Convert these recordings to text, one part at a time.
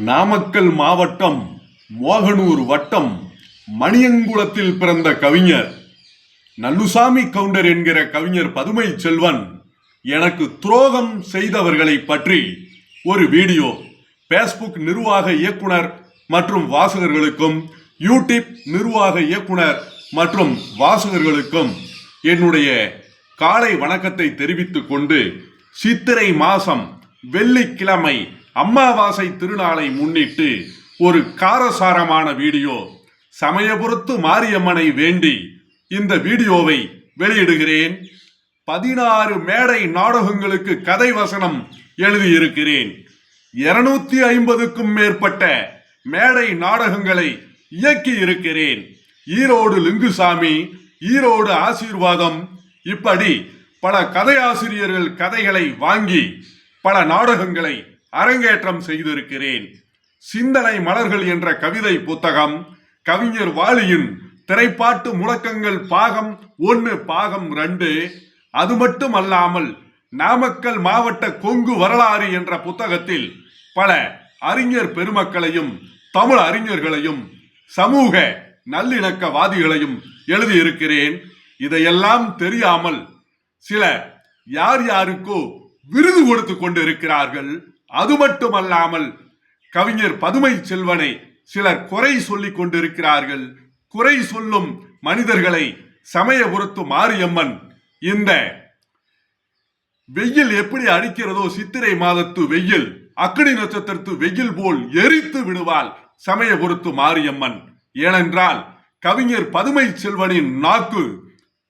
நாமக்கல் மாவட்டம் மோகனூர் வட்டம் மணியங்குளத்தில் பிறந்த கவிஞர் நல்லுசாமி கவுண்டர் என்கிற கவிஞர் பதுமை செல்வன் எனக்கு துரோகம் செய்தவர்களை பற்றி ஒரு வீடியோ பேஸ்புக் நிர்வாக இயக்குனர் மற்றும் வாசகர்களுக்கும் யூடியூப் நிர்வாக இயக்குனர் மற்றும் வாசகர்களுக்கும் என்னுடைய காலை வணக்கத்தை தெரிவித்துக் கொண்டு சித்திரை மாசம் வெள்ளிக்கிழமை அமாவாசை திருநாளை முன்னிட்டு ஒரு காரசாரமான வீடியோ சமயபுரத்து மாரியம்மனை வேண்டி இந்த வீடியோவை வெளியிடுகிறேன். 16 மேடை நாடகங்களுக்கு கதை வசனம் எழுதியிருக்கிறேன். 250க்கும் மேற்பட்ட மேடை நாடகங்களை இயக்கி இருக்கிறேன். ஈரோடு லிங்குசாமி, ஈரோடு ஆசீர்வாதம், இப்படி பல கதையாசிரியர்கள் கதைகளை வாங்கி பல நாடகங்களை அரங்கேற்றம் செய்திருக்கிறேன். சிந்தனை மலர்கள் என்ற கவிதை புத்தகம், கவிஞர் வாலியின் திரைப்பாட்டு முழக்கங்கள் பாகம் 1 பாகம் 2, அது மட்டும் அல்லாமல் நாமக்கல் மாவட்ட கொங்கு வரலாறு என்ற புத்தகத்தில் பல அறிஞர் பெருமக்களையும் தமிழ் அறிஞர்களையும் சமூக நல்லிணக்கவாதிகளையும் எழுதியிருக்கிறேன். இதையெல்லாம் தெரியாமல் சிலர் யார் யாருக்கோ விருது கொடுத்து கொண்டிருக்கிறார்கள். அது மட்டுமல்லாமல் கவிஞர் பதுமை செல்வனை சிலர் குறை சொல்லிக் கொண்டிருக்கிறார்கள். குறை சொல்லும் மனிதர்களை சமயபுரத்து மாரியம்மன் இந்த வெயில் எப்படி அடிக்கிறதோ சித்திரை மாதத்து வெயில் அக்னி நட்சத்திரத்து வெயில் போல் எரித்து விடுவாள் சமயபுரத்து மாரியம்மன். ஏனென்றால் கவிஞர் பதுமை செல்வனின் நாக்கு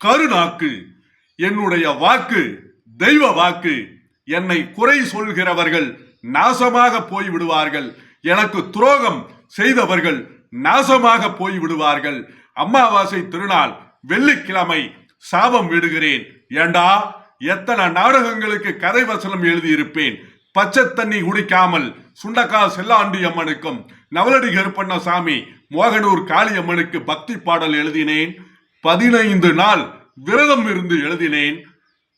கருநாக்கு, என்னுடைய வாக்கு தெய்வ வாக்கு. என்னை குறை சொல்கிறவர்கள் நாசமாக போய்விடுவார்கள். எனக்கு துரோகம் செய்தவர்கள் நாசமாக போய்விடுவார்கள். அமாவாசை திருநாள் வெள்ளிக்கிழமை சாபம் விடுகிறேன். ஏண்டா, எத்தனை நாடகங்களுக்கு கதை வசனம் எழுதியிருப்பேன். பச்சை தண்ணி குடிக்காமல் சுண்டக்கா செல்லாண்டி அம்மனுக்கும் நவலடி கருப்பண்ணசாமி மோகனூர் காளியம்மனுக்கு பக்தி பாடல் எழுதினேன். 15 நாள் விரதம் இருந்து எழுதினேன்.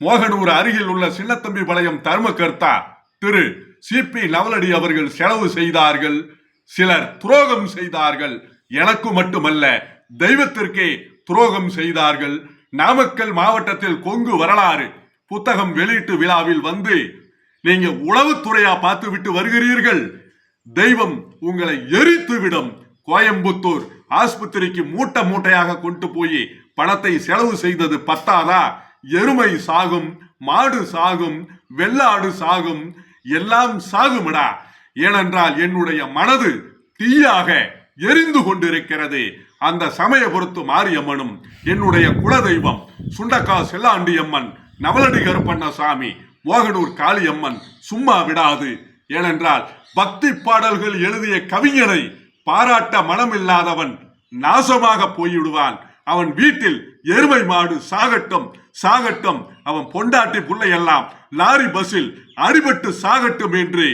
மோகனூர் அருகில் உள்ள சின்னத்தம்பி பாளையம் தர்மகர்த்தா திரு சிபி நவலடி அவர்கள் செலவு செய்தார்கள். சிலர் துரோகம் செய்தார்கள். எனக்கு மட்டுமல்ல, தெய்வத்திற்கே துரோகம் செய்தார்கள். நாமக்கல் மாவட்டத்தில் கொங்கு வரலாறு புத்தகம் வெளியீட்டு விழாவில் வந்து நீங்க உளவுத்துறையா பார்த்து விட்டு வருகிறீர்கள். தெய்வம் உங்களை எரித்து விடும். கோயம்புத்தூர் ஆஸ்பத்திரிக்கு மூட்டை மூட்டையாக கொண்டு போய் பணத்தை செலவு செய்தது பத்தாதா? எருமை சாகும், மாடு சாகும், வெள்ளாடு சாகும், எல்லாம் சாகுமடா. ஏனென்றால் என்னுடைய மனது தீயாக எரிந்து கொண்டிருக்கிறது. அந்த சமயபுரத்து மாரியம்மனும் என்னுடைய குலதெய்வம் சுண்டக்கா செல்லாண்டியம்மன் நவலடி கருப்பண்ணசாமி மோகனூர் காளியம்மன் சும்மா விடாது. ஏனென்றால் பக்தி பாடல்கள் எழுதிய கவிஞனை பாராட்ட மனமில்லாதவன் நாசமாக போய்விடுவான். அவன் வீட்டில் எருமை மாடு சாகட்டும் சாகட்டும், அவன் பொண்டாட்டி புள்ளை எல்லாம் லாரி பஸ்ஸில் அடிபட்டு சாகட்டும் என்று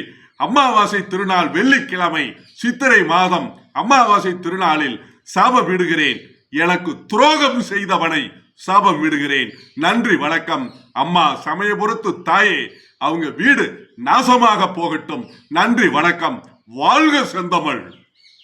அமாவாசை திருநாள் வெள்ளிக்கிழமை சித்திரை மாதம் அமாவாசை திருநாளில் சாபம் விடுகிறேன். எனக்கு துரோகம் செய்தவனை சாபம் விடுகிறேன். நன்றி, வணக்கம். அம்மா சமயபுரத்து தாயே, அவங்க வீடு நாசமாக போகட்டும். நன்றி, வணக்கம். வாழ்க செந்தமிழ்.